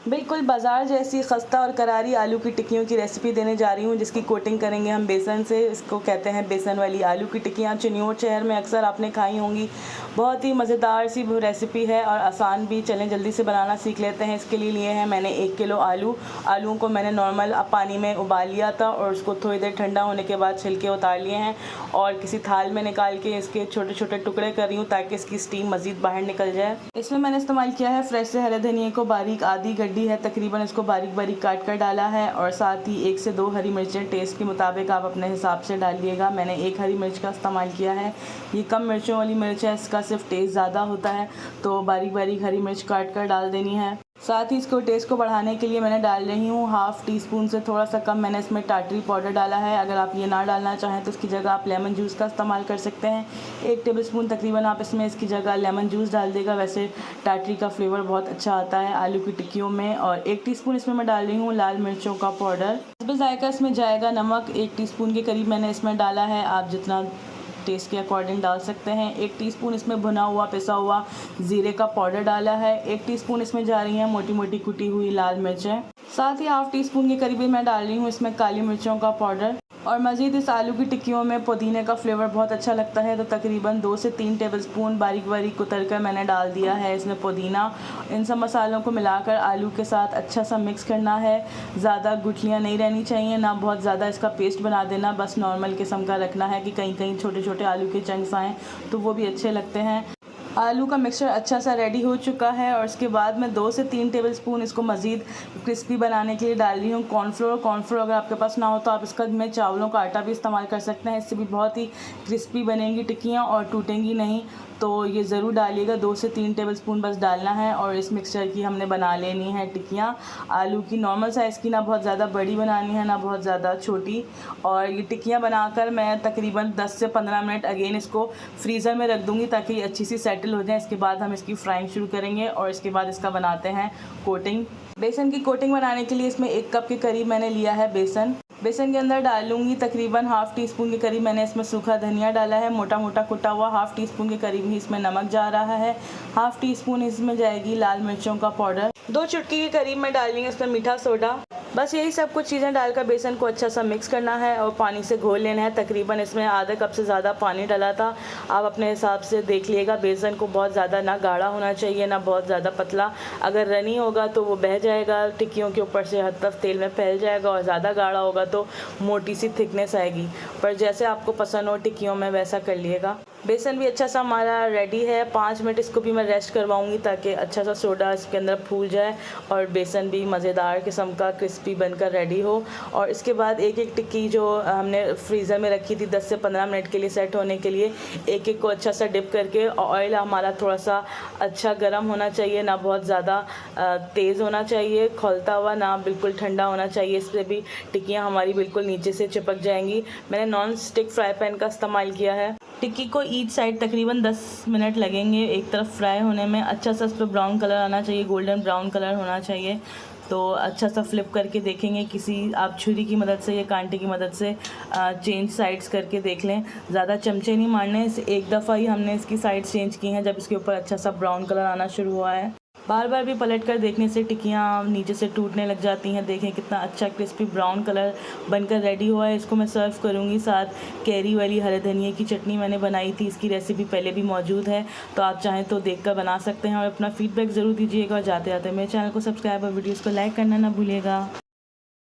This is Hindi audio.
बिल्कुल बाज़ार जैसी खस्ता और करारी आलू की टिक्कियों की रेसिपी देने जा रही हूँ, जिसकी कोटिंग करेंगे हम बेसन से। इसको कहते हैं बेसन वाली आलू की टिक्कियाँ। चिन्योट शहर में अक्सर आपने खाई होंगी। बहुत ही मज़ेदार सी रेसिपी है और आसान भी। चलें जल्दी से बनाना सीख लेते हैं। इसके लिए लिए हैं मैंने 1 किलो आलूओं को मैंने नॉर्मल पानी में उबाल लिया था और उसको थोड़ी देर ठंडा होने के बाद छिलके उतार लिए हैं और किसी थाल में निकाल के इसके छोटे छोटे टुकड़े कर रही हूँ ताकि इसकी स्टीम मज़ीद बाहर निकल जाए। इसमें मैंने इस्तेमाल किया है फ्रेश से हरे धनिया को बारीक, आधी गड्डी है तकरीबन, इसको बारीक बारीक काट कर डाला है और साथ ही 1 से 2 हरी मिर्चें टेस्ट के मुताबिक आप अपने हिसाब से डालिएगा। मैंने 1 हरी मिर्च का इस्तेमाल किया है। ये कम मिर्चों वाली मिर्च है, इसका सिर्फ टेस्ट ज़्यादा होता है, तो बारीक बारीक हरी मिर्च काट कर डाल देनी है। साथ ही इसको टेस्ट को बढ़ाने के लिए मैंने डाल रही हूँ हाफ़ टी स्पून से थोड़ा सा कम मैंने इसमें टाटरी पाउडर डाला है। अगर आप ये ना डालना चाहें तो इसकी जगह आप लेमन जूस का इस्तेमाल कर सकते हैं। 1 टेबलस्पून तकरीबन आप इसमें इसकी जगह लेमन जूस डाल देगा। वैसे टाटरी का फ्लेवर बहुत अच्छा आता है आलू की टिक्कियों में। और 1 टीस्पून इसमें मैं डाल रही हूँ लाल मिर्चों का पाउडर। जायका इसमें जाएगा। नमक 1 टीस्पून के करीब मैंने इसमें डाला है, आप जितना टेस्ट के अकॉर्डिंग डाल सकते हैं। 1 टीस्पून इसमें भुना हुआ पिसा हुआ ज़ीरे का पाउडर डाला है। 1 टीस्पून इसमें जा रही हैं मोटी मोटी कुटी हुई लाल मिर्चें। साथ ही हाफ़ टी स्पून के करीब मैं डाल रही हूँ इसमें काली मिर्चों का पाउडर। और मज़ीद इस आलू की टिक्कियों में पुदीने का फ्लेवर बहुत अच्छा लगता है, तो तकरीबन 2 से 3 टेबलस्पून बारीक बारीक कुतर कर मैंने डाल दिया है इसमें पुदीना। इन सब मसालों को मिलाकर आलू के साथ अच्छा सा मिक्स करना है। ज़्यादा गुठलियाँ नहीं रहनी चाहिए, ना बहुत ज़्यादा इसका पेस्ट बना देना, बस नॉर्मल किस्म का रखना है कि कहीं कहीं छोटे छोटे आलू के चंक्स आएँ तो वो भी अच्छे लगते हैं। आलू का मिक्सचर अच्छा सा रेडी हो चुका है और उसके बाद मैं 2 से 3 टेबलस्पून इसको मज़ीद क्रिस्पी बनाने के लिए डाल रही हूँ कॉर्नफ्लोर। अगर आपके पास ना हो तो आप इसका में चावलों का आटा भी इस्तेमाल कर सकते हैं। इससे भी बहुत ही क्रिस्पी बनेंगी टिक्कियाँ और टूटेंगी नहीं, तो ये ज़रूर डालिएगा। 2 से 3 टेबलस्पून बस डालना है और इस मिक्सचर की हमने बना लेनी है टिक्कियाँ आलू की, नॉर्मल साइज़ की, ना बहुत ज़्यादा बड़ी बनानी है ना बहुत ज़्यादा छोटी। और ये टिक्कियाँ बनाकर मैं तकरीबन 10 से 15 मिनट अगेन इसको फ्रीज़र में रख दूँगी ताकि ये अच्छी सी सेटल हो जाए। इसके बाद हम इसकी फ्राइंग शुरू करेंगे और इसके बाद इसका बनाते हैं कोटिंग। बेसन की कोटिंग बनाने के लिए इसमें 1 कप के करीब मैंने लिया है बेसन के अंदर डालूंगी तकरीबन हाफ़ टी स्पून के करीब मैंने इसमें सूखा धनिया डाला है, मोटा मोटा कुटा हुआ। हाफ़ टी स्पून के करीब ही इसमें नमक जा रहा है। हाफ़ टी स्पून इसमें जाएगी लाल मिर्चों का पाउडर। 2 चुटकी के करीब मैं डाल रही हूँ इसमें मीठा सोडा। बस यही सब कुछ चीज़ें डालकर बेसन को अच्छा सा मिक्स करना है और पानी से घोल लेना है। तकरीबन इसमें आधा कप से ज़्यादा पानी डाला था, आप अपने हिसाब से देख लिएगा। बेसन को बहुत ज़्यादा ना गाढ़ा होना चाहिए ना बहुत ज़्यादा पतला, अगर रनी होगा तो वो बह जाएगा, टिक्कियों के ऊपर से हर तरफ तेल में फैल जाएगा, और ज़्यादा गाढ़ा होगा तो मोटी सी थिकनेस आएगी। पर जैसे आपको पसंद हो टिक्कियों में वैसा कर लिएगा। बेसन भी अच्छा सा हमारा रेडी है। 5 मिनट इसको भी मैं रेस्ट करवाऊंगी ताकि अच्छा सा सोडा इसके अंदर फूल जाए और बेसन भी मज़ेदार किस्म का क्रिस्पी बनकर रेडी हो। और इसके बाद एक एक टिक्की जो हमने फ्रीज़र में रखी थी 10 से 15 मिनट के लिए सेट होने के लिए, एक एक को अच्छा सा डिप करके, ऑयल हमारा थोड़ा सा अच्छा गर्म होना चाहिए, ना बहुत ज़्यादा तेज़ होना चाहिए खौलता हुआ, ना बिल्कुल ठंडा होना चाहिए, इससे भी टिक्कियाँ हमारी बिल्कुल नीचे से चिपक जाएंगी। मैंने नॉन स्टिक फ्राई पैन का इस्तेमाल किया है। टिक्की को ईच साइड तकरीबन 10 मिनट लगेंगे एक तरफ फ्राई होने में। अच्छा सा इस पर ब्राउन कलर आना चाहिए, गोल्डन ब्राउन कलर होना चाहिए। तो अच्छा सा फ्लिप करके देखेंगे, किसी आप छुरी की मदद से या कांटे की मदद से चेंज साइड्स करके देख लें। ज़्यादा चमचे नहीं मारने, एक दफ़ा ही हमने इसकी साइड्स चेंज की हैं जब इसके ऊपर अच्छा सा ब्राउन कलर आना शुरू हुआ है। बार बार भी पलट कर देखने से टिक्कियाँ नीचे से टूटने लग जाती हैं। देखें कितना अच्छा क्रिस्पी ब्राउन कलर बनकर रेडी हुआ है। इसको मैं सर्व करूँगी साथ कैरी वाली हरे धनिए की चटनी मैंने बनाई थी, इसकी रेसिपी पहले भी मौजूद है, तो आप चाहें तो देखकर बना सकते हैं। और अपना फीडबैक ज़रूर दीजिएगा और जाते जाते मेरे चैनल को सब्सक्राइब और वीडियोज़ को लाइक करना ना भूलिएगा।